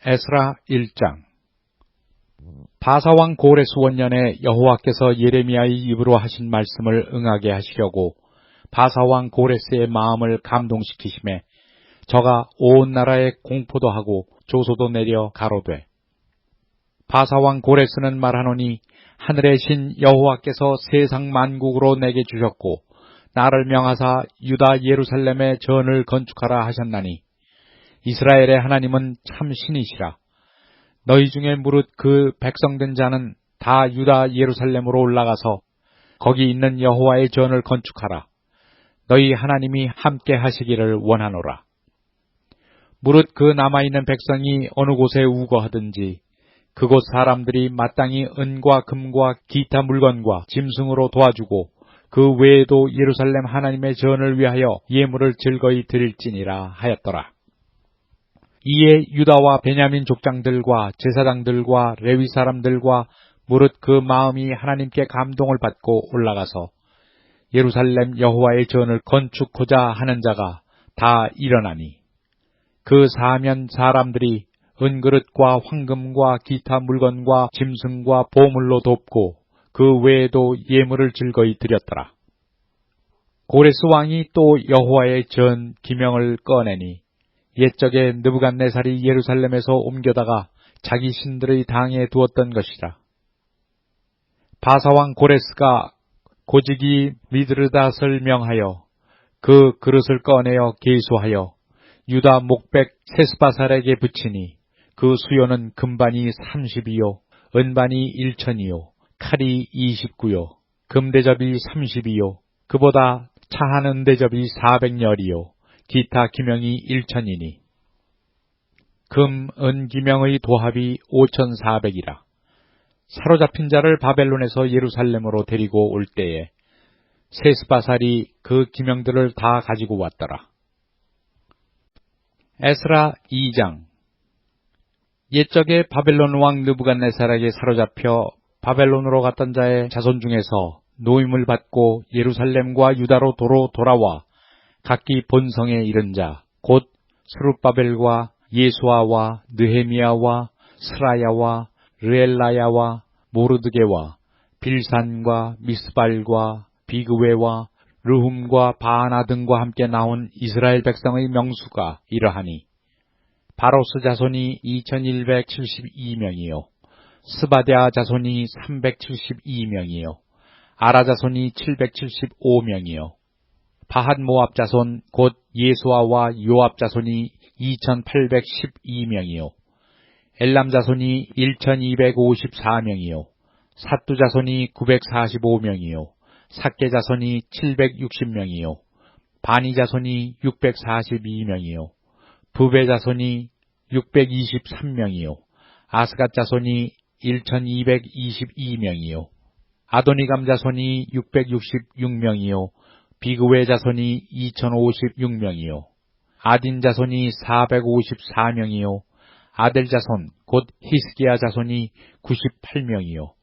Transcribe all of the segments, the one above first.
에스라 1장. 바사왕 고레스 원년에 여호와께서 예레미야의 입으로 하신 말씀을 응하게 하시려고 바사왕 고레스의 마음을 감동시키심에 저가 온 나라에 공포도 하고 조소도 내려 가로되, 바사왕 고레스는 말하노니 하늘의 신 여호와께서 세상 만국으로 내게 주셨고 나를 명하사 유다 예루살렘에 전을 건축하라 하셨나니 이스라엘의 하나님은 참 신이시라. 너희 중에 무릇 그 백성된 자는 다 유다 예루살렘으로 올라가서 거기 있는 여호와의 전을 건축하라. 너희 하나님이 함께 하시기를 원하노라. 무릇 그 남아있는 백성이 어느 곳에 우거하든지 그곳 사람들이 마땅히 은과 금과 기타 물건과 짐승으로 도와주고 그 외에도 예루살렘 하나님의 전을 위하여 예물을 즐거이 드릴지니라 하였더라. 이에 유다와 베냐민 족장들과 제사장들과 레위 사람들과 무릇 그 마음이 하나님께 감동을 받고 올라가서 예루살렘 여호와의 전을 건축하자 하는 자가 다 일어나니 그 사면 사람들이 은그릇과 황금과 기타 물건과 짐승과 보물로 돕고 그 외에도 예물을 즐거이 드렸더라. 고레스 왕이 또 여호와의 전 기명을 꺼내니 옛적에 느부갓네살이 예루살렘에서 옮겨다가 자기 신들의 당에 두었던 것이라. 바사왕 고레스가 고지기 미드르닷을 명하여 그 그릇을 꺼내어 계수하여 유다 목백 세스바살에게 붙이니 그 수요는 금반이 30이요 은반이 1천이요 칼이 29요 금대접이 30이요 그보다 차한 은대접이 400열이요 기타 기명이 1천이니 금, 은 기명의 도합이 5,400이라. 사로잡힌 자를 바벨론에서 예루살렘으로 데리고 올 때에 세스바살이 그 기명들을 다 가지고 왔더라. 에스라 2장. 옛적에 바벨론 왕 느부갓네살에게 사로잡혀 바벨론으로 갔던 자의 자손 중에서 노임을 받고 예루살렘과 유다로 도로 돌아와 각기 본성에 이른 자, 곧 스룹바벨과 예수아와 느헤미야와 스라야와 르엘라야와 모르드게와 빌산과 미스발과 비그웨와 르훔과 바하나 등과 함께 나온 이스라엘 백성의 명수가 이러하니 바로스 자손이 2172명이요 스바랴 자손이 372명이요 아라 자손이 775명이요 바핫 모압 자손 곧 예수아와 요압 자손이 2812명이요 엘람 자손이 1254명이요 삿두 자손이 945명이요 삭게 자손이 760명이요 바니 자손이 642명이요 부베 자손이 623명이요 아스갓 자손이 1222명이요 아도니감 자손이 666명이요 비그웨 자손이 2056명이요 아딘 자손이 454명이요 아델 자손 곧 히스기야 자손이 98명이요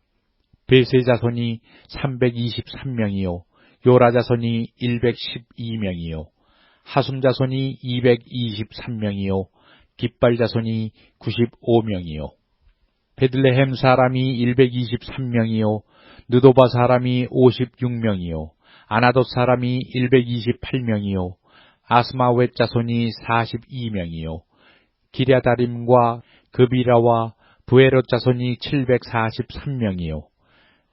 베세 자손이 323명이요 요라 자손이 112명이요 하숨 자손이 223명이요 깃발 자손이 95명이요 베들레헴 사람이 123명이요 느도바 사람이 56명이요 아나돗 사람이 128명이요 아스마웻 자손이 42명이요 기랴다림과 그비라와 부에롯 자손이 743명이요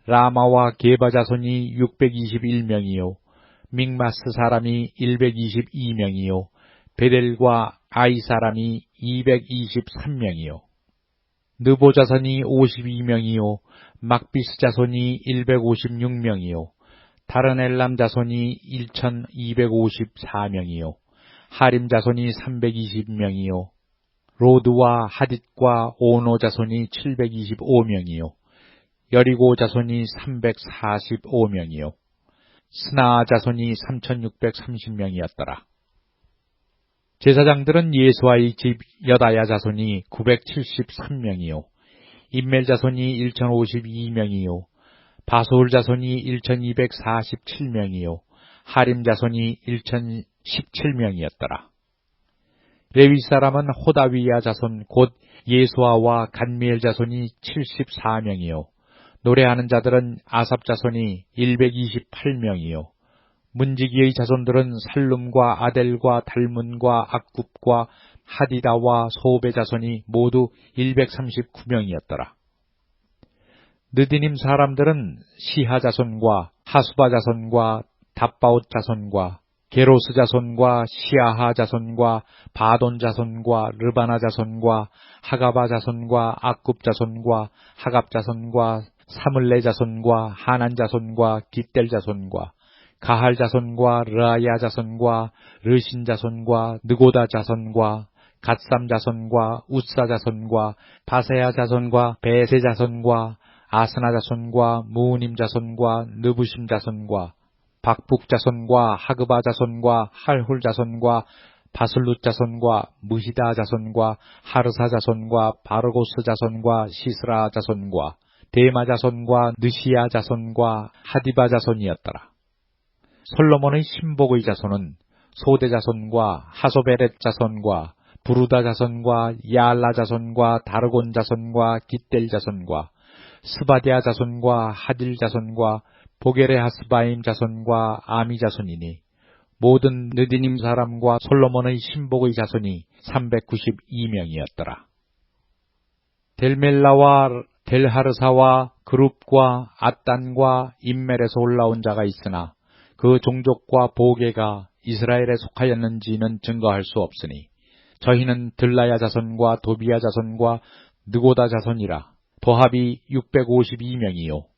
라마와 게바 자손이 621명이요 믹마스 사람이 122명이요 베델과 아이 사람이 223명이요 느보 자손이 52명이요 막비스 자손이 156명이요 다른 엘람 자손이 1254명이요 하림 자손이 320명이요 로드와 하딧과 오노 자손이 725명이요 여리고 자손이 345명이요 스나 자손이 3630명이었더라. 제사장들은 예수아의 집 여다야 자손이 973명이요 임멜 자손이 1052명이요 바소울 자손이 1247명이요 하림 자손이 1017명이었더라. 레위 사람은 호다위야 자손 곧 예수아와 간미엘 자손이 74명이요. 노래하는 자들은 아삽 자손이 128명이요. 문지기의 자손들은 살룸과 아델과 달문과 악굽과 하디다와 소베 자손이 모두 139명이었더라. 느디님 사람들은 시하 자손과 하수바 자손과 답바옷 자손과 게로스 자손과 시아하 자손과 바돈 자손과 르바나 자손과 하가바 자손과 악굽 자손과 하갑 자손과 사물레 자손과 하난 자손과 깃델 자손과 가할 자손과 르아야 자손과 르신 자손과 느고다 자손과 갓삼 자손과 우사 자손과 바세야 자손과 베세 자손과 아스나 자손과 무우님 자손과 느부심 자손과 박북 자손과 하그바 자손과 할훌 자손과 바슬룻 자손과 무히다 자손과 하르사 자손과 바르고스 자손과 시스라 자손과 데마 자손과 느시야 자손과 하디바 자손이었더라. 솔로몬의 신복의 자손은 소대 자손과 하소베렛 자손과 부르다 자손과 야알라 자손과 다르곤 자손과 깃델 자손과 스바디아 자손과 하딜 자손과 보게레 하스바임 자손과 아미 자손이니 모든 느디님 사람과 솔로몬의 신복의 자손이 392명이었더라. 델멜라와 델하르사와 그룹과 앗단과 임멜에서 올라온 자가 있으나 그 종족과 보게가 이스라엘에 속하였는지는 증거할 수 없으니 저희는 들라야 자손과 도비야 자손과 느고다 자손이라. 도합이 652명이요.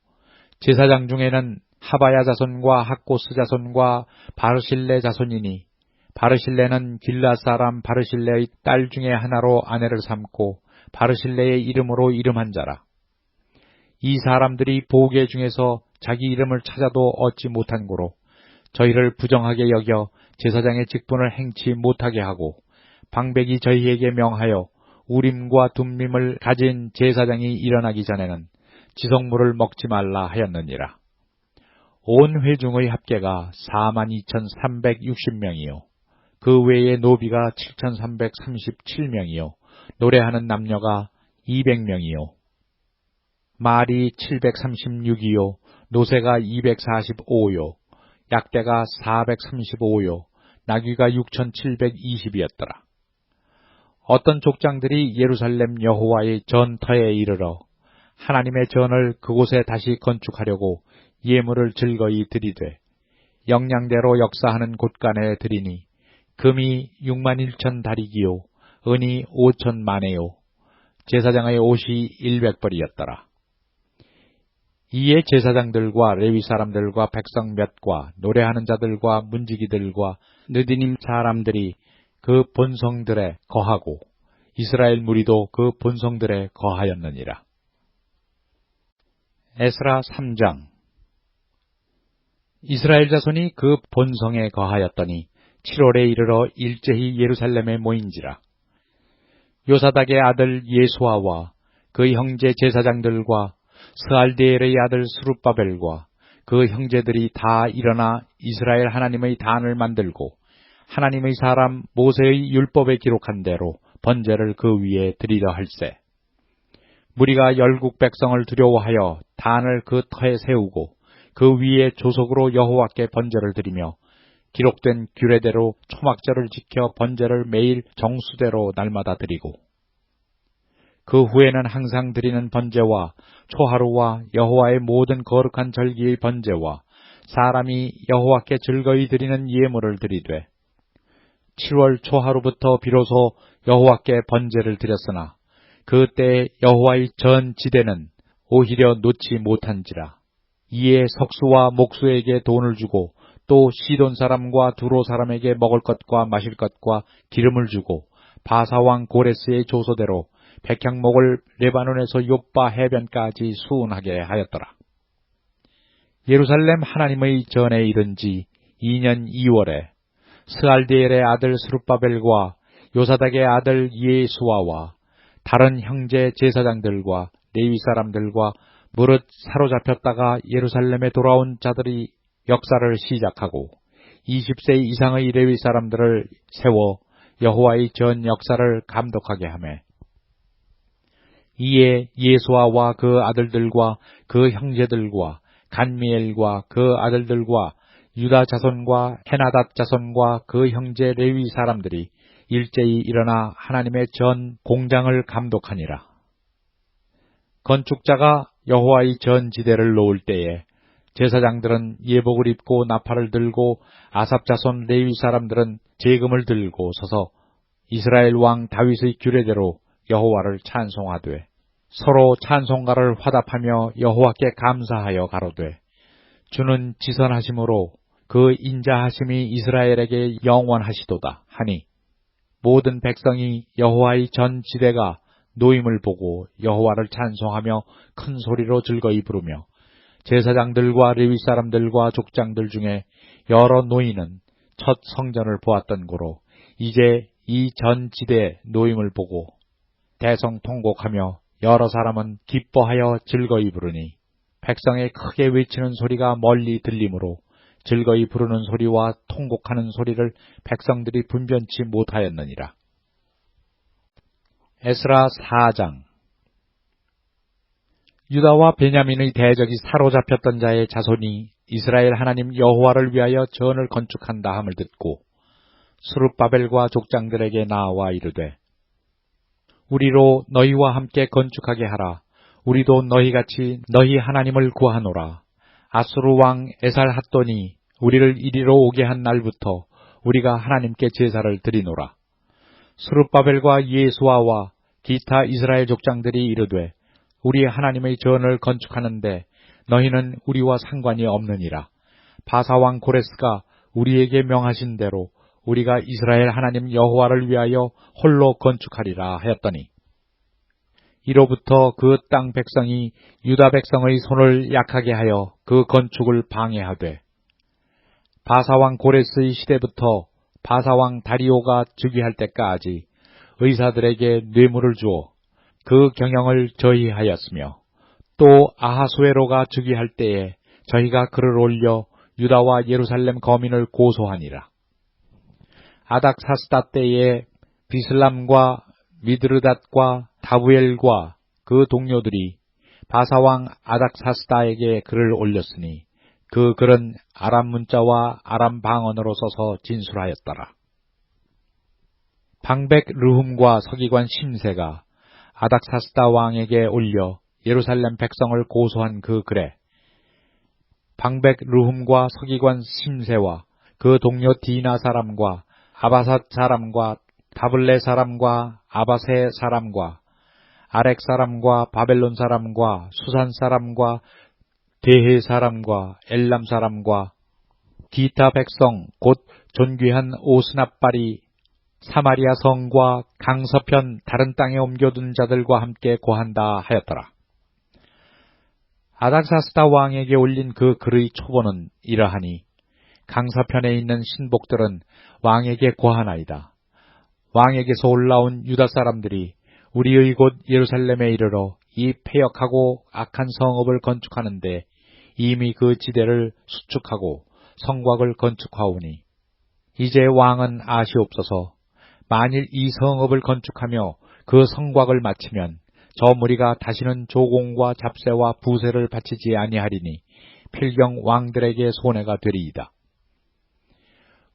제사장 중에는 하바야 자손과 학고스 자손과 바르실레 자손이니 바르실레는 길라 사람 바르실레의 딸 중에 하나로 아내를 삼고 바르실레의 이름으로 이름한 자라. 이 사람들이 보게 중에서 자기 이름을 찾아도 얻지 못한 고로 저희를 부정하게 여겨 제사장의 직분을 행치 못하게 하고 방백이 저희에게 명하여 우림과 둠림을 가진 제사장이 일어나기 전에는 지성물을 먹지 말라 하였느니라. 온 회중의 합계가 42,360명이요. 그 외에 노비가 7,337명이요. 노래하는 남녀가 200명이요. 말이 736이요. 노새가 245요. 약대가 435요. 나귀가 6,720이었더라. 어떤 족장들이 예루살렘 여호와의 전터에 이르러 하나님의 전을 그곳에 다시 건축하려고 예물을 즐거이 드리되 영양대로 역사하는 곳간에 드리니 금이 61,000 다리기요 은이 5,000만에요 제사장의 옷이 100벌이었더라. 이에 제사장들과 레위 사람들과 백성 몇과 노래하는 자들과 문지기들과 느디님 사람들이 그 본성들에 거하고 이스라엘 무리도 그 본성들에 거하였느니라. 에스라 3장. 이스라엘 자손이 그 본성에 거하였더니 7월에 이르러 일제히 예루살렘에 모인지라. 요사닥의 아들 예수아와 그 형제 제사장들과 스알디엘의 아들 스룹바벨과 그 형제들이 다 일어나 이스라엘 하나님의 단을 만들고 하나님의 사람 모세의 율법에 기록한 대로 번제를 그 위에 드리려 할세. 무리가 열국 백성을 두려워하여 단을 그 터에 세우고 그 위에 조속으로 여호와께 번제를 드리며 기록된 규례대로 초막절을 지켜 번제를 매일 정수대로 날마다 드리고 그 후에는 항상 드리는 번제와 초하루와 여호와의 모든 거룩한 절기의 번제와 사람이 여호와께 즐거이 드리는 예물을 드리되 7월 초하루부터 비로소 여호와께 번제를 드렸으나 그때 여호와의 전 지대는 오히려 놓지 못한지라. 이에 석수와 목수에게 돈을 주고 또 시돈 사람과 두로 사람에게 먹을 것과 마실 것과 기름을 주고 바사왕 고레스의 조소대로 백향목을 레바논에서 요빠 해변까지 수운하게 하였더라. 예루살렘 하나님의 전에 이른 지 2년 2월에 스알디엘의 아들 스룹바벨과 요사닥의 아들 예수아와 다른 형제 제사장들과 레위 사람들과 무릇 사로잡혔다가 예루살렘에 돌아온 자들이 역사를 시작하고 20세 이상의 레위 사람들을 세워 여호와의 전 역사를 감독하게 하매, 이에 예수아와 그 아들들과 그 형제들과 간미엘과 그 아들들과 유다 자손과 헤나닷 자손과 그 형제 레위 사람들이 일제히 일어나 하나님의 전 공장을 감독하니라. 건축자가 여호와의 전 지대를 놓을 때에 제사장들은 예복을 입고 나팔을 들고 아삽 자손 레위 사람들은 제금을 들고 서서 이스라엘 왕 다윗의 규례대로 여호와를 찬송하되 서로 찬송가를 화답하며 여호와께 감사하여 가로되 주는 지선하심으로 그 인자하심이 이스라엘에게 영원하시도다 하니, 모든 백성이 여호와의 전 지대가 노임을 보고 여호와를 찬송하며 큰 소리로 즐거이 부르며, 제사장들과 레위 사람들과 족장들 중에 여러 노인은 첫 성전을 보았던 고로 이제 이 전 지대 노임을 보고 대성통곡하며 여러 사람은 기뻐하여 즐거이 부르니, 백성의 크게 외치는 소리가 멀리 들리므로 즐거이 부르는 소리와 통곡하는 소리를 백성들이 분변치 못하였느니라. 에스라 4장. 유다와 베냐민의 대적이 사로잡혔던 자의 자손이 이스라엘 하나님 여호와를 위하여 전을 건축한다 함을 듣고 스룹바벨과 족장들에게 나와 이르되, 우리로 너희와 함께 건축하게 하라. 우리도 너희같이 너희 하나님을 구하노라. 아수르 왕 에살핫돈이 우리를 이리로 오게 한 날부터 우리가 하나님께 제사를 드리노라. 스룹바벨과 예수아와 기타 이스라엘 족장들이 이르되, 우리 하나님의 전을 건축하는데 너희는 우리와 상관이 없느니라. 바사왕 고레스가 우리에게 명하신 대로 우리가 이스라엘 하나님 여호와를 위하여 홀로 건축하리라 하였더니, 이로부터 그 땅 백성이 유다 백성의 손을 약하게 하여 그 건축을 방해하되, 바사왕 고레스의 시대부터 바사왕 다리오가 즉위할 때까지 의사들에게 뇌물을 주어 그 경영을 저희하였으며, 또 아하수에로가 즉위할 때에 저희가 그를 올려 유다와 예루살렘 거민을 고소하니라. 아닥사스다 때에 비슬람과 미드르닷과 다부엘과 그 동료들이 바사왕 아닥사스다에게 글을 올렸으니, 그 글은 아람 문자와 아람 방언으로 써서 진술하였더라. 방백 르훔과 서기관 심세가 아닥사스다 왕에게 올려 예루살렘 백성을 고소한 그 글에, 방백 르훔과 서기관 심세와 그 동료 디나 사람과 아바삿 사람과 다블레 사람과 아바세 사람과 아렉 사람과 바벨론 사람과 수산 사람과 대해 사람과 엘람 사람과 기타 백성 곧 존귀한 오스납발이 사마리아 성과 강서편 다른 땅에 옮겨둔 자들과 함께 고한다 하였더라. 아닥사스다 왕에게 올린 그 글의 초본은 이러하니, 강서편에 있는 신복들은 왕에게 고하나이다. 왕에게서 올라온 유다 사람들이 우리의 곳 예루살렘에 이르러 이 패역하고 악한 성읍을 건축하는데 이미 그 지대를 수축하고 성곽을 건축하오니, 이제 왕은 아시옵소서. 만일 이 성읍을 건축하며 그 성곽을 마치면 저 무리가 다시는 조공과 잡세와 부세를 바치지 아니하리니 필경 왕들에게 손해가 되리이다.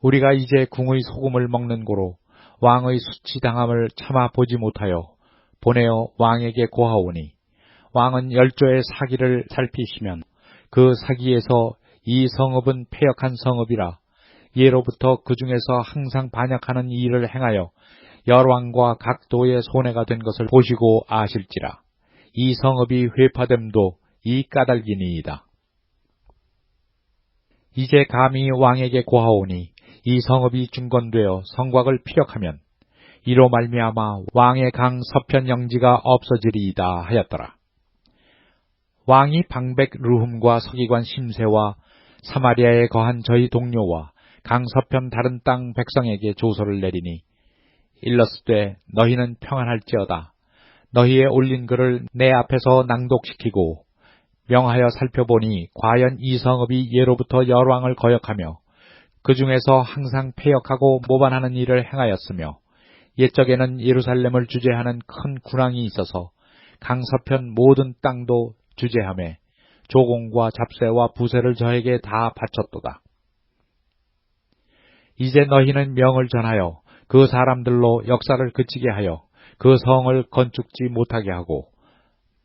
우리가 이제 궁의 소금을 먹는 고로 왕의 수치당함을 참아 보지 못하여 보내어 왕에게 고하오니, 왕은 열조의 사기를 살피시면 그 사기에서 이 성읍은 패역한 성읍이라 예로부터 그 중에서 항상 반역하는 일을 행하여 열왕과 각 도의 손해가 된 것을 보시고 아실지라. 이 성읍이 회파됨도 이 까닭이니이다. 이제 감히 왕에게 고하오니, 이 성읍이 중건되어 성곽을 피력하면 이로 말미암아 왕의 강 서편 영지가 없어지리이다 하였더라. 왕이 방백 르훔과 서기관 심세와 사마리아에 거한 저희 동료와 강 서편 다른 땅 백성에게 조서를 내리니, 일러스되 너희는 평안할지어다. 너희의 올린 글을 내 앞에서 낭독시키고 명하여 살펴보니 과연 이 성읍이 예로부터 열왕을 거역하며 그 중에서 항상 패역하고 모반하는 일을 행하였으며 옛적에는 예루살렘을 주재하는 큰 군왕이 있어서 강서편 모든 땅도 주재하며 조공과 잡세와 부세를 저에게 다 바쳤도다. 이제 너희는 명을 전하여 그 사람들로 역사를 그치게 하여 그 성을 건축지 못하게 하고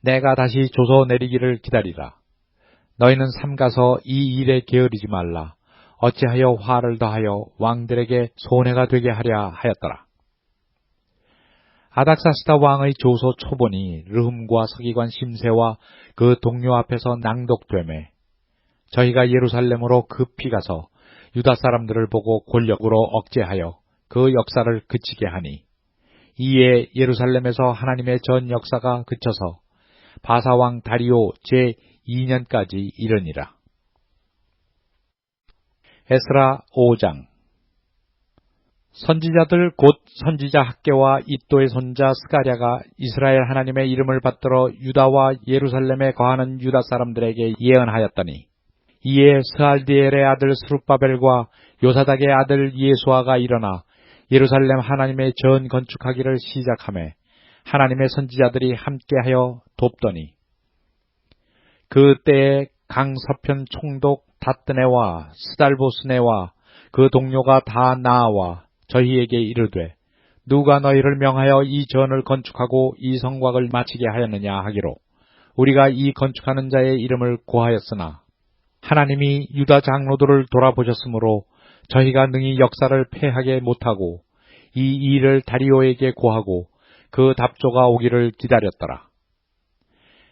내가 다시 조서 내리기를 기다리라. 너희는 삼가서 이 일에 게으르지 말라. 어찌하여 화를 더하여 왕들에게 손해가 되게 하랴 하였더라. 아닥사스다 왕의 조서 초본이 르흠과 서기관 심세와 그 동료 앞에서 낭독되매 저희가 예루살렘으로 급히 가서 유다 사람들을 보고 권력으로 억제하여 그 역사를 그치게 하니 이에 예루살렘에서 하나님의 전 역사가 그쳐서 바사왕 다리오 제2년까지 이르니라. 에스라 5장. 선지자들 곧 선지자 학개와 이도의 손자 스가랴가 이스라엘 하나님의 이름을 받들어 유다와 예루살렘에 거하는 유다 사람들에게 예언하였더니 이에 스알디엘의 아들 스룹바벨과 요사닥의 아들 예수아가 일어나 예루살렘 하나님의 전 건축하기를 시작하며 하나님의 선지자들이 함께하여 돕더니 그 때에 강서편 총독 다뜨네와 스달보스네와 그 동료가 다 나아와 저희에게 이르되 누가 너희를 명하여 이 전을 건축하고 이 성곽을 마치게 하였느냐 하기로 우리가 이 건축하는 자의 이름을 고하였으나 하나님이 유다 장로들을 돌아보셨으므로 저희가 능히 역사를 패하게 못하고 이 일을 다리오에게 고하고 그 답조가 오기를 기다렸더라.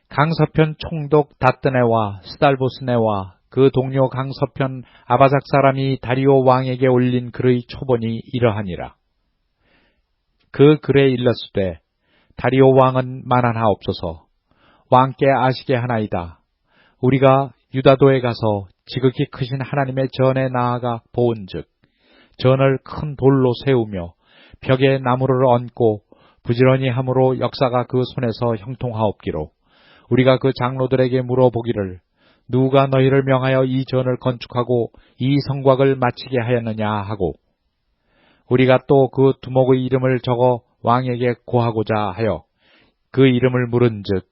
강서편 총독 다뜨네와 스달보스네와 그 동료 강서편 아바작 사람이 다리오 왕에게 올린 글의 초본이 이러하니라. 그 글에 일렀으되 다리오 왕은 만한하옵소서. 왕께 아시게 하나이다. 우리가 유다도에 가서 지극히 크신 하나님의 전에 나아가 보은즉 전을 큰 돌로 세우며 벽에 나무를 얹고 부지런히 함으로 역사가 그 손에서 형통하옵기로 우리가 그 장로들에게 물어보기를 누가 너희를 명하여 이 전을 건축하고 이 성곽을 마치게 하였느냐 하고 우리가 또 그 두목의 이름을 적어 왕에게 고하고자 하여 그 이름을 물은즉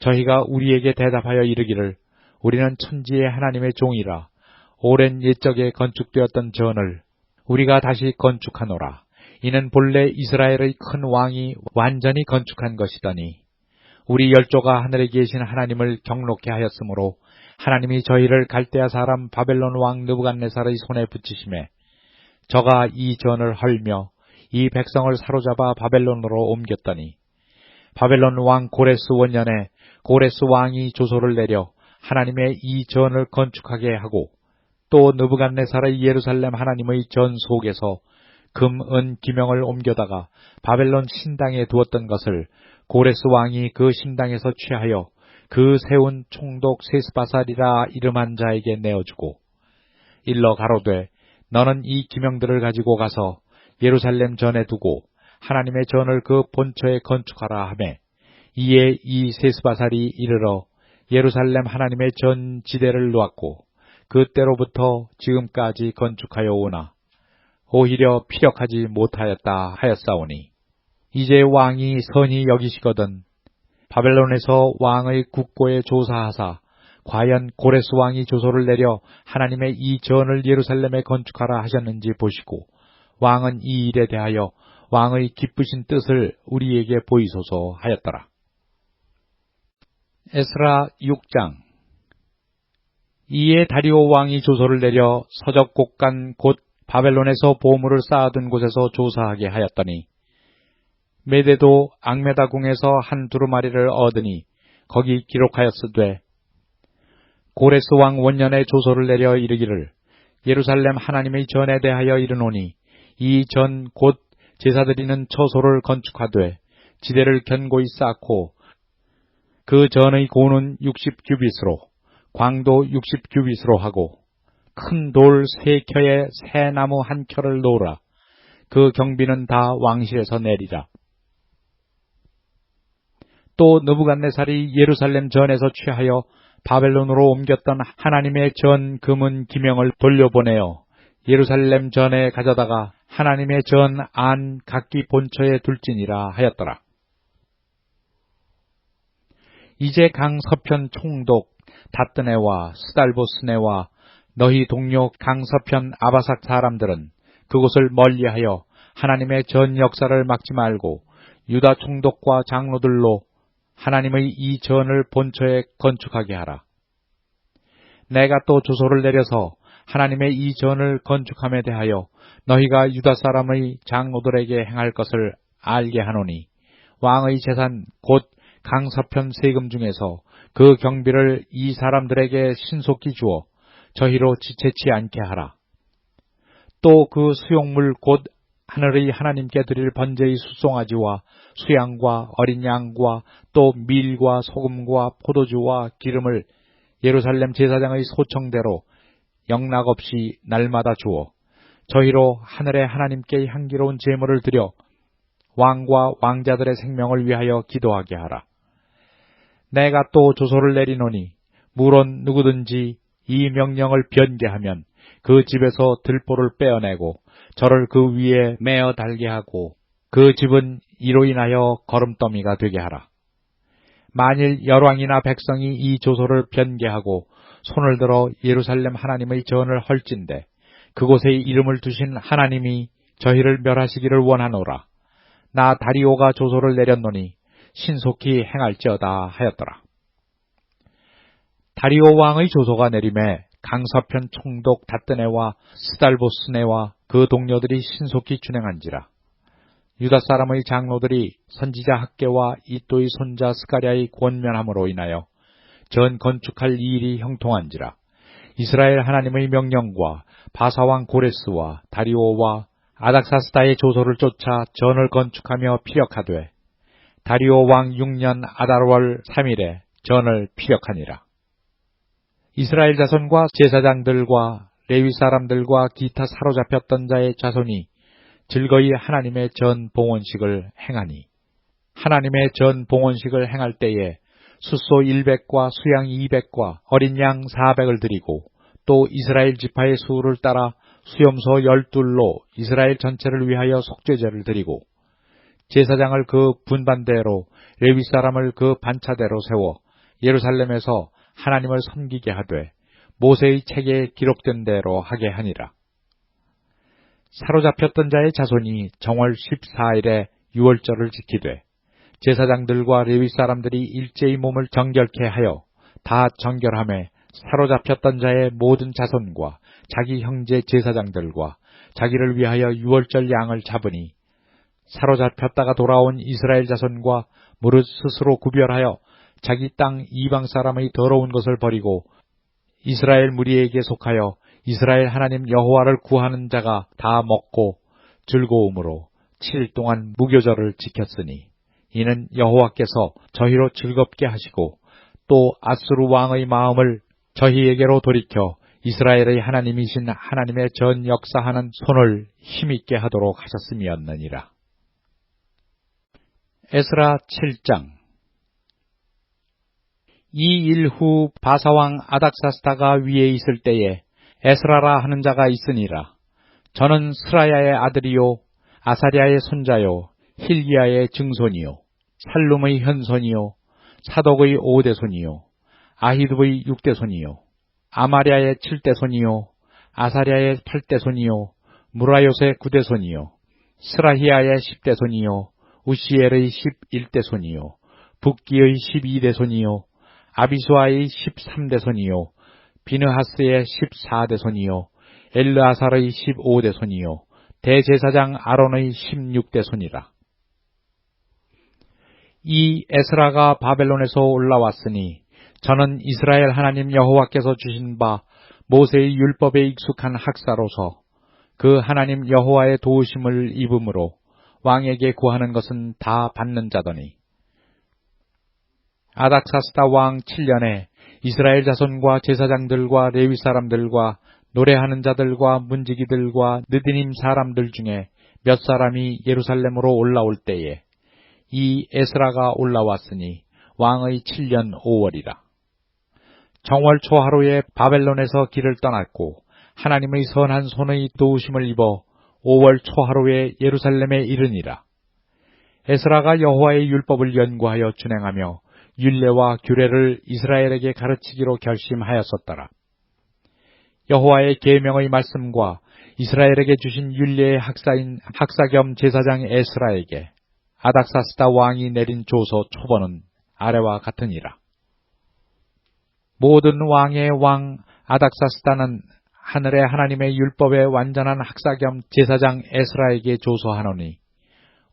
저희가 우리에게 대답하여 이르기를 우리는 천지의 하나님의 종이라 오랜 옛적에 건축되었던 전을 우리가 다시 건축하노라. 이는 본래 이스라엘의 큰 왕이 완전히 건축한 것이더니 우리 열조가 하늘에 계신 하나님을 경록케 하였으므로 하나님이 저희를 갈대아 사람 바벨론 왕 느부갓네살의 손에 붙이심에 저가 이 전을 헐며 이 백성을 사로잡아 바벨론으로 옮겼더니 바벨론 왕 고레스 원년에 고레스 왕이 조소를 내려 하나님의 이 전을 건축하게 하고 또 느부갓네살의 예루살렘 하나님의 전 속에서 금, 은, 기명을 옮겨다가 바벨론 신당에 두었던 것을 고레스 왕이 그 신당에서 취하여 그 세운 총독 세스바살이라 이름한 자에게 내어주고 일러 가로되 너는 이 기명들을 가지고 가서 예루살렘 전에 두고 하나님의 전을 그 본처에 건축하라 하매 이에 이 세스바살이 이르러 예루살렘 하나님의 전 지대를 놓았고 그때로부터 지금까지 건축하여 오나 오히려 피력하지 못하였다 하였사오니 이제 왕이 선히 여기시거든 바벨론에서 왕의 국고에 조사하사 과연 고레스 왕이 조소를 내려 하나님의 이 전을 예루살렘에 건축하라 하셨는지 보시고 왕은 이 일에 대하여 왕의 기쁘신 뜻을 우리에게 보이소서 하였더라. 에스라 6장. 이에 다리오 왕이 조소를 내려 서적 곡간 곧 바벨론에서 보물을 쌓아둔 곳에서 조사하게 하였더니 메대도 앙메다궁에서 한 두루마리를 얻으니 거기 기록하였으되 고레스 왕 원년에 조소를 내려 이르기를 예루살렘 하나님의 전에 대하여 이르노니 이 전 곧 제사드리는 처소를 건축하되 지대를 견고히 쌓고 그 전의 고는 60규빗으로 광도 60규빗으로 하고 큰 돌 3켜에 새 나무 1켜를 놓으라. 그 경비는 다 왕실에서 내리라. 또 느부갓네살이 예루살렘 전에서 취하여 바벨론으로 옮겼던 하나님의 전 금은 기명을 돌려보내어 예루살렘 전에 가져다가 하나님의 전 안 각기 본처에 둘지니라 하였더라. 이제 강 서편 총독 다뜨네와 스달보스네와 너희 동료 강 서편 아바삭 사람들은 그곳을 멀리하여 하나님의 전 역사를 막지 말고 유다 총독과 장로들로 하나님의 이 전을 본처에 건축하게 하라. 내가 또 조소를 내려서 하나님의 이 전을 건축함에 대하여 너희가 유다 사람의 장로들에게 행할 것을 알게 하노니 왕의 재산 곧 강서편 세금 중에서 그 경비를 이 사람들에게 신속히 주어 저희로 지체치 않게 하라. 또 그 수용물 곧 하늘의 하나님께 드릴 번제의 숫송아지와 수양과 어린 양과 또 밀과 소금과 포도주와 기름을 예루살렘 제사장의 소청대로 영락없이 날마다 주어 저희로 하늘의 하나님께 향기로운 제물을 드려 왕과 왕자들의 생명을 위하여 기도하게 하라. 내가 또 조소를 내리노니 물론 누구든지 이 명령을 변개하면 그 집에서 들보를 빼어내고 저를 그 위에 매어 달게 하고 그 집은 이로 인하여 거름더미가 되게 하라. 만일 열왕이나 백성이 이 조소를 변개하고 손을 들어 예루살렘 하나님의 전을 헐진대 그곳에 이름을 두신 하나님이 저희를 멸하시기를 원하노라. 나 다리오가 조소를 내렸노니 신속히 행할지어다 하였더라. 다리오 왕의 조소가 내림에 강서편 총독 다뜨네와 스달보스네와 그 동료들이 신속히 준행한지라. 유다 사람의 장로들이 선지자 학개와 이또의 손자 스가랴의 권면함으로 인하여 전 건축할 일이 형통한지라. 이스라엘 하나님의 명령과 바사왕 고레스와 다리오와 아닥사스다의 조소를 쫓아 전을 건축하며 피력하되 다리오 왕 6년 아달월 3일에 전을 피력하니라. 이스라엘 자손과 제사장들과 레위 사람들과 기타 사로잡혔던 자의 자손이 즐거이 하나님의 전 봉헌식을 행하니 하나님의 전 봉헌식을 행할 때에 숫소 100과 수양 200과 어린 양 400을 드리고 또 이스라엘 지파의 수를 따라 수염소 12로 이스라엘 전체를 위하여 속죄제를 드리고 제사장을 그 분반대로 레위 사람을 그 반차대로 세워 예루살렘에서 하나님을 섬기게 하되 모세의 책에 기록된 대로 하게 하니라. 사로잡혔던 자의 자손이 정월 14일에 유월절을 지키되 제사장들과 레위 사람들이 일제히 몸을 정결케 하여 다 정결함에 사로잡혔던 자의 모든 자손과 자기 형제 제사장들과 자기를 위하여 유월절 양을 잡으니 사로잡혔다가 돌아온 이스라엘 자손과 무릇 스스로 구별하여 자기 땅 이방 사람의 더러운 것을 버리고 이스라엘 무리에게 속하여 이스라엘 하나님 여호와를 구하는 자가 다 먹고 즐거움으로 7일 동안 무교절을 지켰으니 이는 여호와께서 저희로 즐겁게 하시고 또 아수르 왕의 마음을 저희에게로 돌이켜 이스라엘의 하나님이신 하나님의 전 역사하는 손을 힘있게 하도록 하셨음이었느니라. 에스라 7장. 이 일 후 바사왕 아닥사스다가 위에 있을 때에 에스라라 하는 자가 있으니라. 저는 스라야의 아들이요 아사랴의 손자요 힐기야의 증손이요 살룸의 현손이요 사독의 5대손이요 아히두의 6대손이요 아마랴의 7대손이요 아사랴의 8대손이요 무라요의 9대손이요 스라히야의 10대손이요 우시엘의 11대손이요 붓기의 12대손이요 아비수아의 13대손이요 비느하스의 14대손이요 엘르아살의 15대손이요 대제사장 아론의 16대손이라. 이 에스라가 바벨론에서 올라왔으니 저는 이스라엘 하나님 여호와께서 주신 바 모세의 율법에 익숙한 학사로서 그 하나님 여호와의 도우심을 입음으로 왕에게 구하는 것은 다 받는 자더니 아닥사스다 왕 7년에 이스라엘 자손과 제사장들과 레위 사람들과 노래하는 자들과 문지기들과 느디님 사람들 중에 몇 사람이 예루살렘으로 올라올 때에 이 에스라가 올라왔으니 왕의 7년 5월이라. 정월 초하루에 바벨론에서 길을 떠났고 하나님의 선한 손의 도우심을 입어 5월 초하루에 예루살렘에 이르니라. 에스라가 여호와의 율법을 연구하여 준행하며 율례와 규례를 이스라엘에게 가르치기로 결심하였었더라. 여호와의 계명의 말씀과 이스라엘에게 주신 율례의 학사인 학사 겸 제사장 에스라에게 아닥사스다 왕이 내린 조서 초본은 아래와 같으니라. 모든 왕의 왕 아닥사스다는 하늘의 하나님의 율법의 완전한 학사 겸 제사장 에스라에게 조서하노니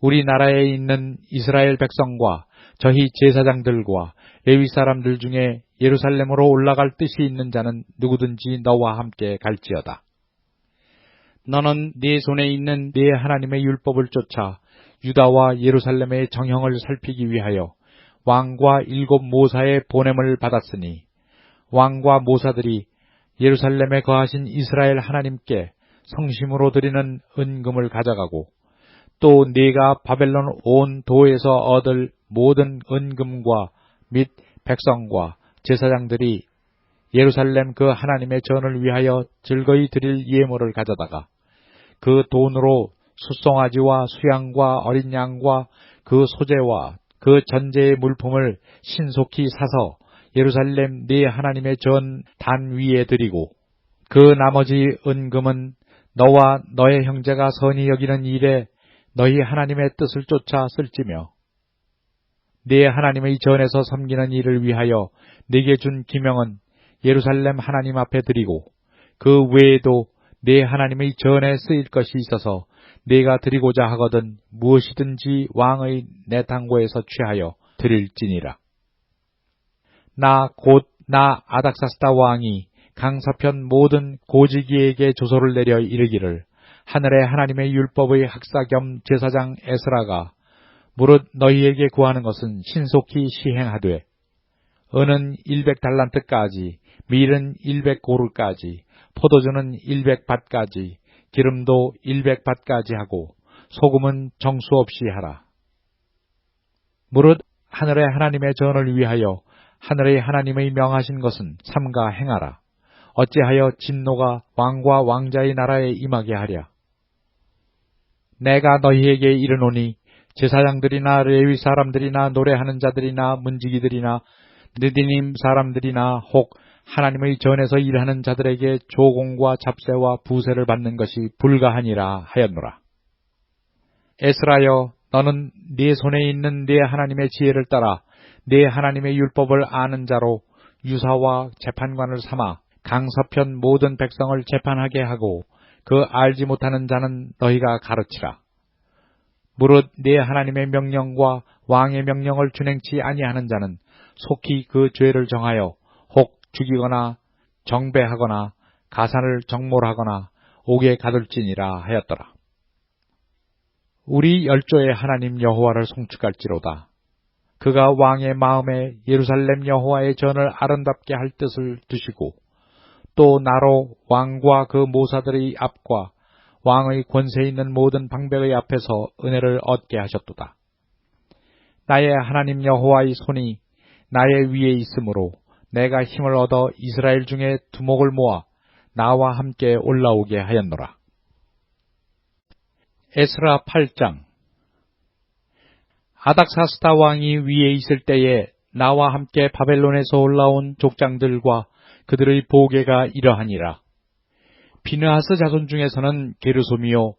우리나라에 있는 이스라엘 백성과 저희 제사장들과 레위 사람들 중에 예루살렘으로 올라갈 뜻이 있는 자는 누구든지 너와 함께 갈지어다. 너는 네 손에 있는 네 하나님의 율법을 쫓아 유다와 예루살렘의 정형을 살피기 위하여 왕과 7 모사의 보냄을 받았으니 왕과 모사들이 예루살렘에 거하신 이스라엘 하나님께 성심으로 드리는 은금을 가져가고 또 네가 바벨론 온 도에서 얻을 모든 은금과 및 백성과 제사장들이 예루살렘 그 하나님의 전을 위하여 즐거이 드릴 예물을 가져다가 그 돈으로 숫송아지와 수양과 어린 양과 그 소재와 그 전제의 물품을 신속히 사서 예루살렘 네 하나님의 전 단 위에 드리고 그 나머지 은금은 너와 너의 형제가 선히 여기는 일에 너희 하나님의 뜻을 쫓아 쓸지며 네 하나님의 전에서 섬기는 일을 위하여 네게 준 기명은 예루살렘 하나님 앞에 드리고 그 외에도 네 하나님의 전에 쓰일 것이 있어서 네가 드리고자 하거든 무엇이든지 왕의 내당고에서 취하여 드릴지니라. 나 곧 나 아닥사스다 왕이 강서편 모든 고지기에게 조서를 내려 이르기를 하늘의 하나님의 율법의 학사 겸 제사장 에스라가 무릇 너희에게 구하는 것은 신속히 시행하되 은은 100달란트까지 밀은 100고루까지 포도주는 100밭까지 기름도 100밭까지 하고 소금은 정수 없이 하라. 무릇 하늘의 하나님의 전을 위하여 하늘의 하나님의 명하신 것은 삼가 행하라. 어찌하여 진노가 왕과 왕자의 나라에 임하게 하랴. 내가 너희에게 이르노니 제사장들이나 레위 사람들이나 노래하는 자들이나 문지기들이나 느디님 사람들이나 혹 하나님의 전에서 일하는 자들에게 조공과 잡세와 부세를 받는 것이 불가하니라 하였노라. 에스라여, 너는 네 손에 있는 네 하나님의 지혜를 따라 네 하나님의 율법을 아는 자로 유사와 재판관을 삼아 강서편 모든 백성을 재판하게 하고 그 알지 못하는 자는 너희가 가르치라. 무릇 네 하나님의 명령과 왕의 명령을 준행치 아니하는 자는 속히 그 죄를 정하여 혹 죽이거나 정배하거나 가산을 정몰하거나 옥에 가둘지니라 하였더라. 우리 열조의 하나님 여호와를 송축할지로다. 그가 왕의 마음에 예루살렘 여호와의 전을 아름답게 할 뜻을 두시고 또 나로 왕과 그 모사들의 앞과 왕의 권세 있는 모든 방백의 앞에서 은혜를 얻게 하셨도다. 나의 하나님 여호와의 손이 나의 위에 있으므로 내가 힘을 얻어 이스라엘 중에 두목을 모아 나와 함께 올라오게 하였노라. 에스라 8장. 아닥사스다 왕이 위에 있을 때에 나와 함께 바벨론에서 올라온 족장들과 그들의 보계가 이러하니라. 비느하스 자손 중에서는 게르솜이요,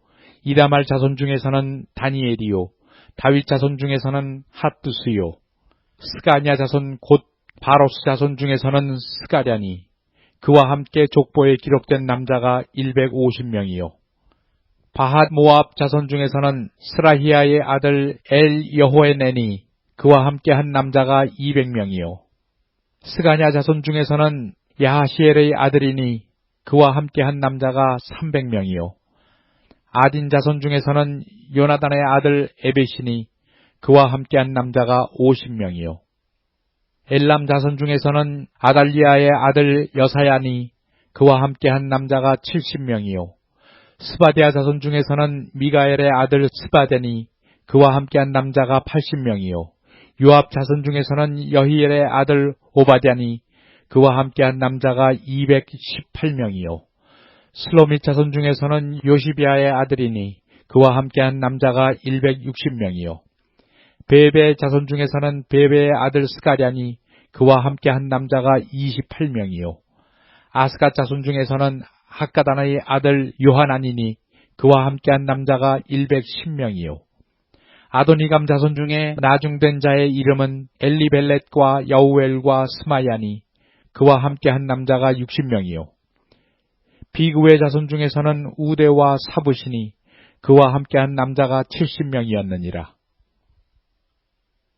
이다말 자손 중에서는 다니엘이요, 다윗 자손 중에서는 핫두스요, 스가냐 자손 곧 바로스 자손 중에서는 스가랴니, 그와 함께 족보에 기록된 남자가 150명이요. 바핫 모압 자손 중에서는 스라히야의 아들 엘 여호에넨이 그와 함께 한 남자가 200명이요. 스가냐 자손 중에서는 야하시엘의 아들이니 그와 함께 한 남자가 300명이요. 아딘 자손 중에서는 요나단의 아들 에벳이니 그와 함께 한 남자가 50명이요. 엘람 자손 중에서는 아달리아의 아들 여사야니 그와 함께 한 남자가 70명이요. 스바디아 자손 중에서는 미가엘의 아들 스바데니 그와 함께 한 남자가 80명이요. 요압 자손 중에서는 여히엘의 아들 오바댜니 그와 함께 한 남자가 218명이요. 슬로밋 자손 중에서는 요시비아의 아들이니 그와 함께한 남자가 160명이요. 베베의 자손 중에서는 베베의 아들 스가랴니 그와 함께한 남자가 28명이요. 아스갓 자손 중에서는 학가단의 아들 요하나니니 그와 함께한 남자가 110명이요. 아도니감 자손 중에 나중된 자의 이름은 엘리벨렛과 여우엘과 스마야니 그와 함께한 남자가 60명이요. 비그의 자손 중에서는 우대와 사부시니 그와 함께한 남자가 70명이었느니라.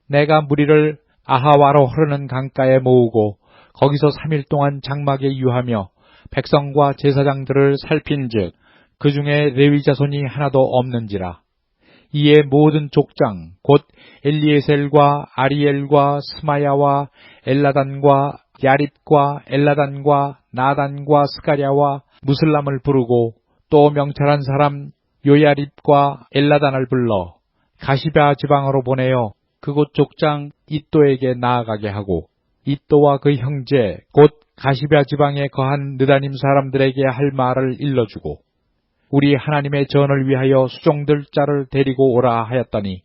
내가 무리를 아하와로 흐르는 강가에 모으고 거기서 3일 동안 장막에 유하며 백성과 제사장들을 살핀즉 그 중에 레위 자손이 하나도 없는지라. 이에 모든 족장 곧 엘리에셀과 아리엘과 스마야와 엘라단과 야립과 엘라단과 나단과 스가랴와 무슬람을 부르고 또 명찰한 사람 요야립과 엘라단을 불러 가시베아 지방으로 보내어 그곳 족장 이또에게 나아가게 하고 이또와 그 형제 곧 가시베아 지방에 거한 느다님 사람들에게 할 말을 일러주고 우리 하나님의 전을 위하여 수종들 자를 데리고 오라 하였더니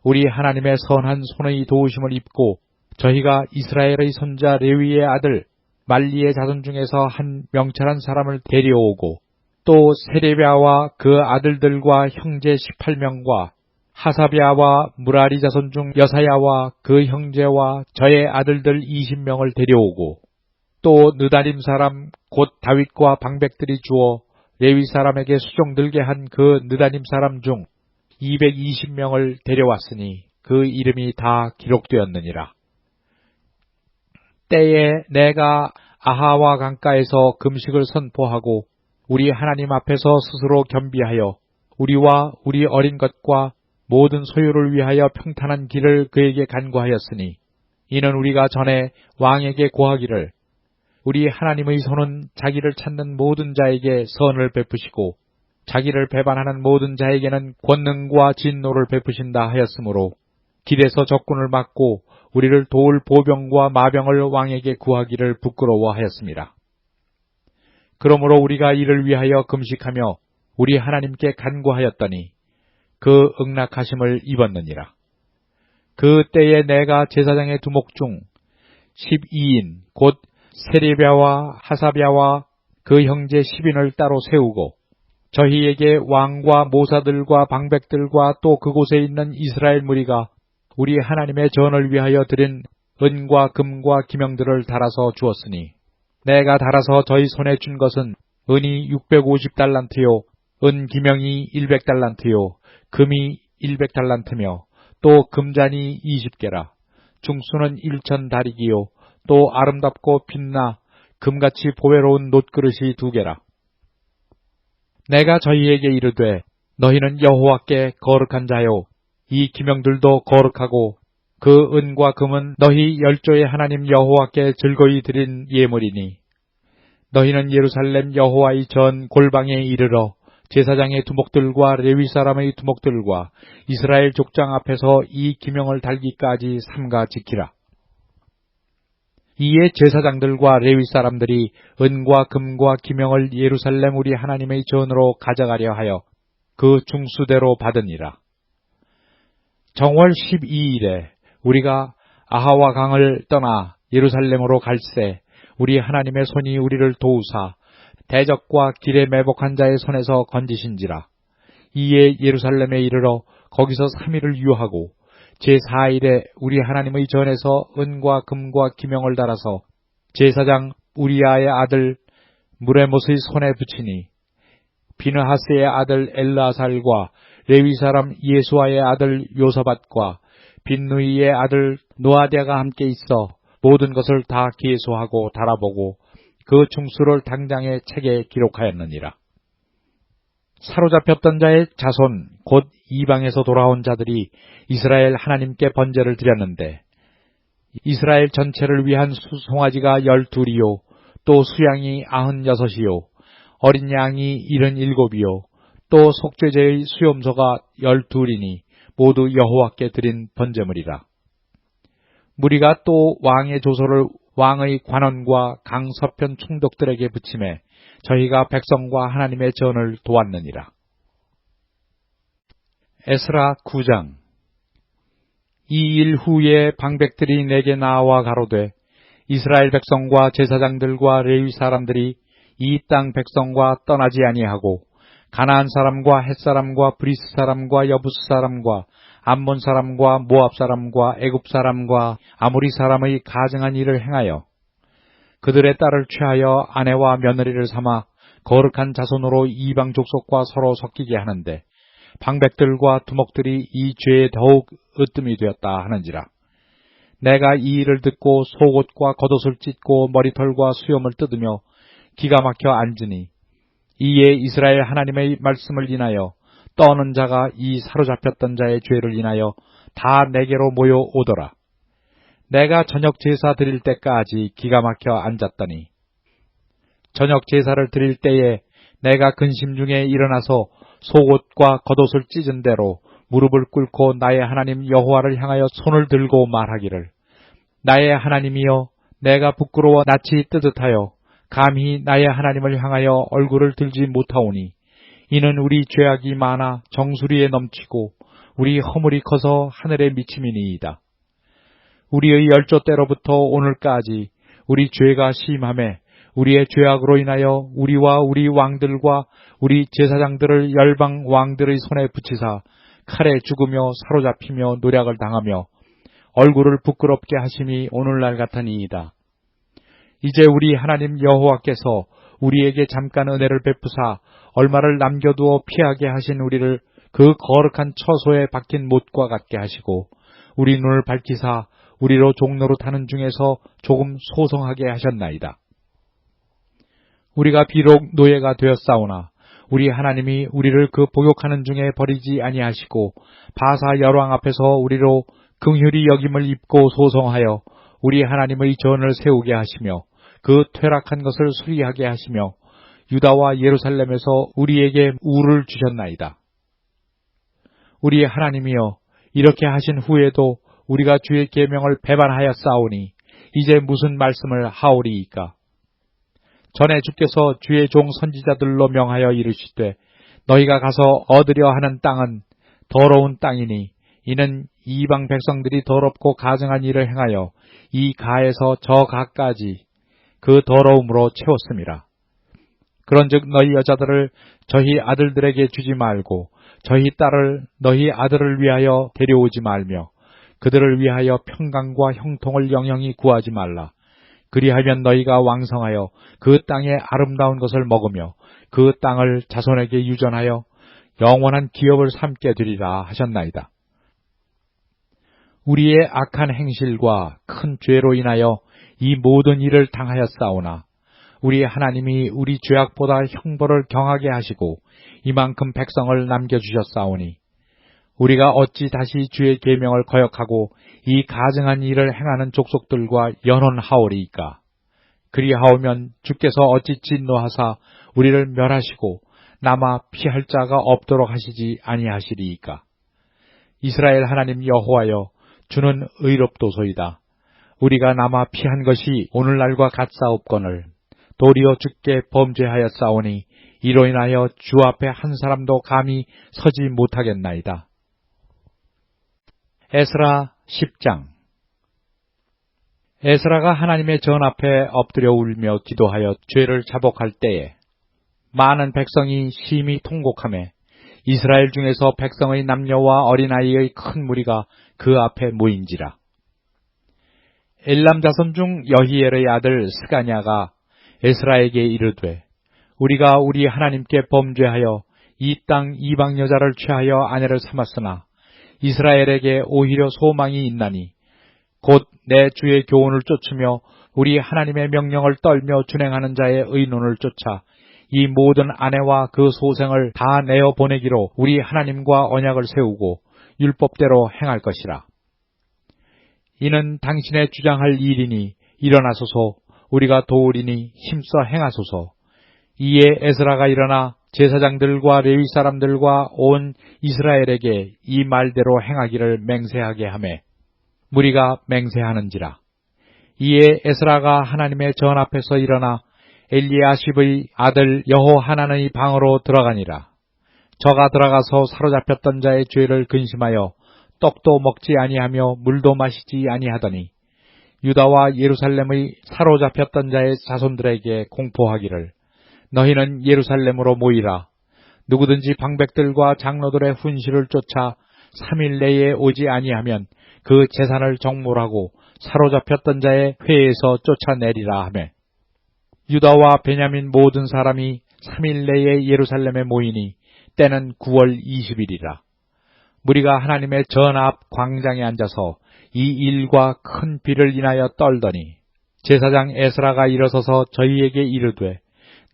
우리 하나님의 선한 손의 도우심을 입고 저희가 이스라엘의 손자 레위의 아들 말리의 자손 중에서 한 명찰한 사람을 데려오고 또 세레비아와 그 아들들과 형제 18명과 하사비아와 무라리 자손 중 여사야와 그 형제와 저의 아들들 20명을 데려오고 또 느다림 사람 곧 다윗과 방백들이 주어 레위 사람에게 수종들게 한 그 느다님 사람 중 220명을 데려왔으니 그 이름이 다 기록되었느니라. 때에 내가 아하와 강가에서 금식을 선포하고 우리 하나님 앞에서 스스로 겸비하여 우리와 우리 어린 것과 모든 소유를 위하여 평탄한 길을 그에게 간구하였으니 이는 우리가 전에 왕에게 고하기를 우리 하나님의 손은 자기를 찾는 모든 자에게 선을 베푸시고 자기를 배반하는 모든 자에게는 권능과 진노를 베푸신다 하였으므로 길에서 적군을 막고 우리를 도울 보병과 마병을 왕에게 구하기를 부끄러워하였습니다. 그러므로 우리가 이를 위하여 금식하며 우리 하나님께 간구하였더니 그 응낙하심을 입었느니라. 그 때에 내가 제사장의 두목 중 12인 곧 세레비아와 하사비아와 그 형제 10인을 따로 세우고 저희에게 왕과 모사들과 방백들과 또 그곳에 있는 이스라엘 무리가 우리 하나님의 전을 위하여 드린 은과 금과 기명들을 달아서 주었으니 내가 달아서 저희 손에 준 것은 은이 650달란트요 은 기명이 100달란트요 금이 100달란트며 또 금잔이 20개라 중수는 1000다리기요 또 아름답고 빛나 금같이 보배로운 놋그릇이 2개라. 내가 저희에게 이르되 너희는 여호와께 거룩한 자요 이 기명들도 거룩하고 그 은과 금은 너희 열조의 하나님 여호와께 즐거이 드린 예물이니 너희는 예루살렘 여호와의 전 골방에 이르러 제사장의 두목들과 레위 사람의 두목들과 이스라엘 족장 앞에서 이 기명을 달기까지 삼가 지키라. 이에 제사장들과 레위 사람들이 은과 금과 기명을 예루살렘 우리 하나님의 전으로 가져가려 하여 그 중수대로 받으니라. 정월 12일에 우리가 아하와 강을 떠나 예루살렘으로 갈새 우리 하나님의 손이 우리를 도우사 대적과 길에 매복한 자의 손에서 건지신지라. 이에 예루살렘에 이르러 거기서 3일을 유하고 제4일에 우리 하나님의 전에서 은과 금과 기명을 달아서 제사장 우리아의 아들 무레못의 손에 붙이니 비느하스의 아들 엘라살과 레위 사람 예수아의 아들 요사밧과 빈누이의 아들 노아디아가 함께 있어 모든 것을 다 계수하고 달아보고 그 중수를 당장의 책에 기록하였느니라. 사로잡혔던 자의 자손 곧 이방에서 돌아온 자들이 이스라엘 하나님께 번제를 드렸는데 이스라엘 전체를 위한 송아지가 12이요 또 수양이 96이요 어린 양이 77이요 또 속죄제의 수염소가 12이니 모두 여호와께 드린 번제물이라. 무리가 또 왕의 조서를 왕의 관원과 강서편 총독들에게 붙임에 저희가 백성과 하나님의 전을 도왔느니라. 에스라 9장. 이 일 후에 방백들이 내게 나와 가로되 이스라엘 백성과 제사장들과 레위 사람들이 이 땅 백성과 떠나지 아니하고 가나안 사람과 헷 사람과 브리스 사람과 여부스 사람과 암몬 사람과 모압 사람과 애굽 사람과 아모리 사람의 가증한 일을 행하여 그들의 딸을 취하여 아내와 며느리를 삼아 거룩한 자손으로 이방 족속과 서로 섞이게 하는데 방백들과 두목들이 이 죄에 더욱 으뜸이 되었다 하는지라. 내가 이 일을 듣고 속옷과 겉옷을 찢고 머리털과 수염을 뜯으며 기가 막혀 앉으니 이에 이스라엘 하나님의 말씀을 인하여 떠는 자가 이 사로잡혔던 자의 죄를 인하여 다 내게로 모여오더라. 내가 저녁 제사 드릴 때까지 기가 막혀 앉았더니 저녁 제사를 드릴 때에 내가 근심 중에 일어나서 속옷과 겉옷을 찢은 대로 무릎을 꿇고 나의 하나님 여호와를 향하여 손을 들고 말하기를 나의 하나님이여 내가 부끄러워 낯이 뜨뜻하여 감히 나의 하나님을 향하여 얼굴을 들지 못하오니 이는 우리 죄악이 많아 정수리에 넘치고 우리 허물이 커서 하늘에 미침이니이다. 우리의 열조 때로부터 오늘까지 우리 죄가 심하매 우리의 죄악으로 인하여 우리와 우리 왕들과 우리 제사장들을 열방 왕들의 손에 붙이사 칼에 죽으며 사로잡히며 노략을 당하며 얼굴을 부끄럽게 하심이 오늘날 같으니이다. 이제 우리 하나님 여호와께서 우리에게 잠깐 은혜를 베푸사 얼마를 남겨두어 피하게 하신 우리를 그 거룩한 처소에 박힌 못과 같게 하시고 우리 눈을 밝히사 우리로 종로로 타는 중에서 조금 소성하게 하셨나이다. 우리가 비록 노예가 되었사오나 우리 하나님이 우리를 그 복역하는 중에 버리지 아니하시고 바사 열왕 앞에서 우리로 긍휼히 여김을 입고 소성하여 우리 하나님의 전을 세우게 하시며 그 퇴락한 것을 수리하게 하시며 유다와 예루살렘에서 우리에게 우를 주셨나이다. 우리 하나님이여 이렇게 하신 후에도 우리가 주의 계명을 배반하였사오니 이제 무슨 말씀을 하오리이까? 전에 주께서 주의 종 선지자들로 명하여 이르시되 너희가 가서 얻으려 하는 땅은 더러운 땅이니 이는 이방 백성들이 더럽고 가증한 일을 행하여 이 가에서 저 가까지 그 더러움으로 채웠음이라. 그런즉 너희 여자들을 저희 아들들에게 주지 말고 저희 딸을 너희 아들을 위하여 데려오지 말며 그들을 위하여 평강과 형통을 영영히 구하지 말라. 그리하면 너희가 왕성하여 그 땅의 아름다운 것을 먹으며 그 땅을 자손에게 유전하여 영원한 기업을 삼게 되리라 하셨나이다. 우리의 악한 행실과 큰 죄로 인하여 이 모든 일을 당하였사오나 우리 하나님이 우리 죄악보다 형벌을 경하게 하시고 이만큼 백성을 남겨주셨사오니 우리가 어찌 다시 주의 계명을 거역하고 이 가증한 일을 행하는 족속들과 연혼하오리이까? 그리하오면 주께서 어찌 진노하사 우리를 멸하시고 남아 피할 자가 없도록 하시지 아니하시리이까? 이스라엘 하나님 여호와여 주는 의롭도소이다. 우리가 남아 피한 것이 오늘날과 같사옵거늘 도리어 주께 범죄하였사오니 이로 인하여 주 앞에 한 사람도 감히 서지 못하겠나이다. 에스라 10장. 에스라가 하나님의 전 앞에 엎드려 울며 기도하여 죄를 자복할 때에 많은 백성이 심히 통곡하며 이스라엘 중에서 백성의 남녀와 어린아이의 큰 무리가 그 앞에 모인지라. 엘람 자손 중 여히엘의 아들 스가냐가 에스라에게 이르되 우리가 우리 하나님께 범죄하여 이 땅 이방 여자를 취하여 아내를 삼았으나 이스라엘에게 오히려 소망이 있나니 곧 내 주의 교훈을 쫓으며 우리 하나님의 명령을 떨며 준행하는 자의 의논을 쫓아 이 모든 아내와 그 소생을 다 내어 보내기로 우리 하나님과 언약을 세우고 율법대로 행할 것이라. 이는 당신의 주장할 일이니 일어나소서 우리가 도우리니 힘써 행하소서. 이에 에스라가 일어나 제사장들과 레위 사람들과 온 이스라엘에게 이 말대로 행하기를 맹세하게 하매 무리가 맹세하는지라. 이에 에스라가 하나님의 전 앞에서 일어나 엘리야십의 아들 여호하나의 방으로 들어가니라. 저가 들어가서 사로잡혔던 자의 죄를 근심하여 떡도 먹지 아니하며 물도 마시지 아니하더니 유다와 예루살렘의 사로잡혔던 자의 자손들에게 공포하기를 너희는 예루살렘으로 모이라. 누구든지 방백들과 장로들의 훈시를 쫓아 3일 내에 오지 아니하면 그 재산을 정몰하고 사로잡혔던 자의 회에서 쫓아내리라 하매 유다와 베냐민 모든 사람이 3일 내에 예루살렘에 모이니 때는 9월 20일이라. 무리가 하나님의 전 앞 광장에 앉아서 이 일과 큰 비를 인하여 떨더니 제사장 에스라가 일어서서 저희에게 이르되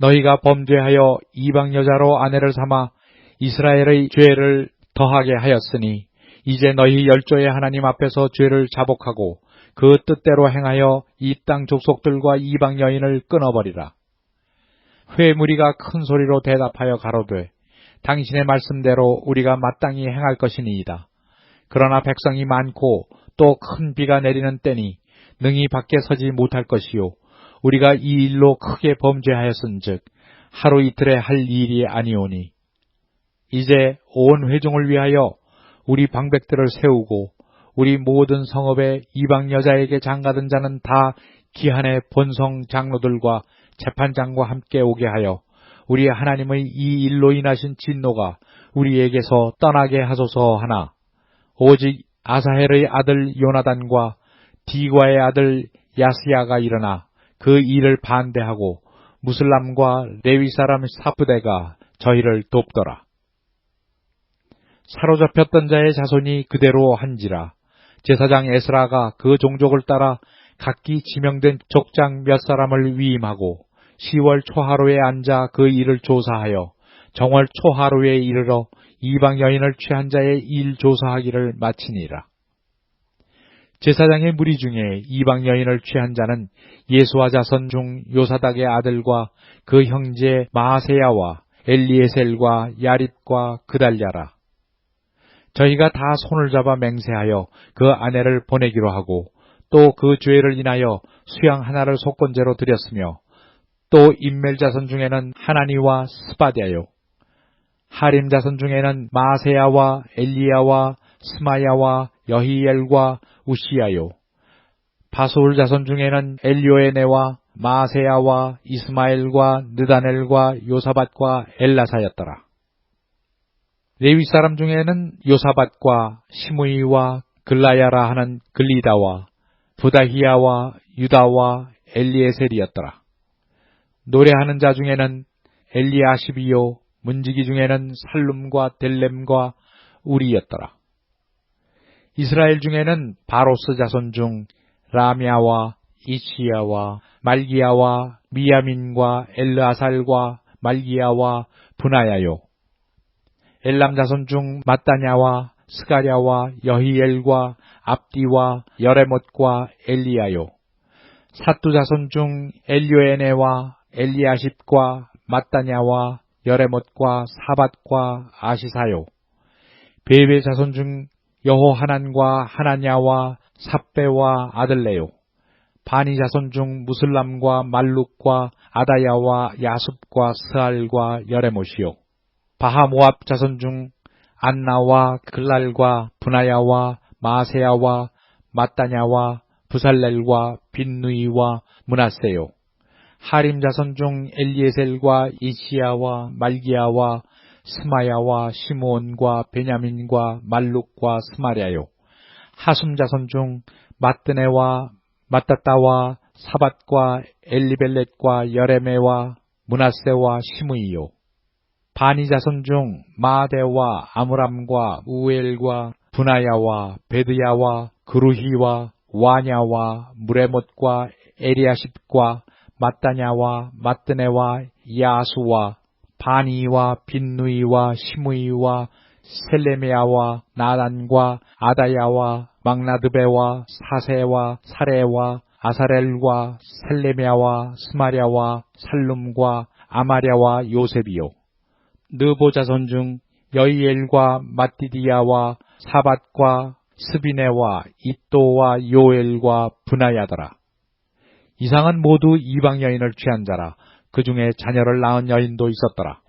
너희가 범죄하여 이방 여자로 아내를 삼아 이스라엘의 죄를 더하게 하였으니 이제 너희 열조의 하나님 앞에서 죄를 자복하고 그 뜻대로 행하여 이 땅 족속들과 이방 여인을 끊어버리라. 회무리가 큰 소리로 대답하여 가로되 당신의 말씀대로 우리가 마땅히 행할 것이니이다. 그러나 백성이 많고 또 큰 비가 내리는 때니 능히 밖에 서지 못할 것이요 우리가 이 일로 크게 범죄하였은즉 하루 이틀에 할 일이 아니오니 이제 온 회중을 위하여 우리 방백들을 세우고 우리 모든 성읍의 이방 여자에게 장가든 자는 다 기한의 본성 장로들과 재판장과 함께 오게 하여 우리 하나님의 이 일로 인하신 진노가 우리에게서 떠나게 하소서 하나 오직 아사헬의 아들 요나단과 디과의 아들 야스야가 일어나 그 일을 반대하고 무슬람과 레위 사람 사프대가 저희를 돕더라. 사로잡혔던 자의 자손이 그대로 한지라. 제사장 에스라가 그 종족을 따라 각기 지명된 족장 몇 사람을 위임하고 10월 초하루에 앉아 그 일을 조사하여 정월 초하루에 이르러 이방 여인을 취한 자의 일 조사하기를 마치니라. 제사장의 무리 중에 이방 여인을 취한 자는 예수와 자손 중 요사닥의 아들과 그 형제 마아세야와 엘리에셀과 야립과 그달랴라. 저희가 다 손을 잡아 맹세하여 그 아내를 보내기로 하고 또 그 죄를 인하여 수양 하나를 속건제로 드렸으며 또 인멜 자손 중에는 하나니와 스바랴요 하림 자손 중에는 마세야와 엘리야와 스마야와 여히엘과 우시야요 바수울 자손 중에는 엘요에네와 마세야와 이스마엘과 느다넬과 요사밧과 엘라사였더라. 레위 사람 중에는 요사밧과 시므이와 글라야라 하는 글리다와 부다히야와 유다와 엘리에셀이었더라. 노래하는 자 중에는 엘리아십이요 문지기 중에는 살룸과 델렘과 우리였더라. 이스라엘 중에는 바로스 자손 중 라미아와 이시야와 말기야와 미야민과 엘르아살과 말기야와 분하야요 엘람 자손 중 마따냐와 스가랴와 여히엘과 압디와 여레못과 엘리야요 사뚜 자손 중 엘요에네와 엘리아십과 마따냐와 여레못과 사밧과 아시사요 베베 자손 중 여호하난과 하나냐와 삽베와 아들레요 바니 자손 중 무슬람과 말룩과 아다야와 야숲과 스알과 여레못이요 바하모압 자손 중 안나와 글랄과 분하야와 마세야와 마따냐와 부살렐과 빈누이와 문하세요 하림 자손 중 엘리에셀과 이시야와 말기야와 스마야와 시므온과 베냐민과 말룩과 스마랴요 하숨 자손 중 마뜨네와 마따따와 사밧과 엘리벨렛과 여레메와 문하세와 시므이요 바니 자손 중 마대와 아므람과 우엘과 분하야와 베드야와 그루히와 와냐와 무레못과 에리아십과 마따냐와 마뜨네와 야수와 바니와 빈누이와 시므이와 셀레메야와 나단과 아다야와 막나드베와 사세와 사레와 아사렐과 셀레메야와 스마랴와 살룸과 아마랴와 요셉이요 느보 자손 중 여이엘과 마띠디야와 사밧과 스비네와 이또와 요엘과 분하야더라. 이상은 모두 이방 여인을 취한 자라. 그 중에 자녀를 낳은 여인도 있었더라.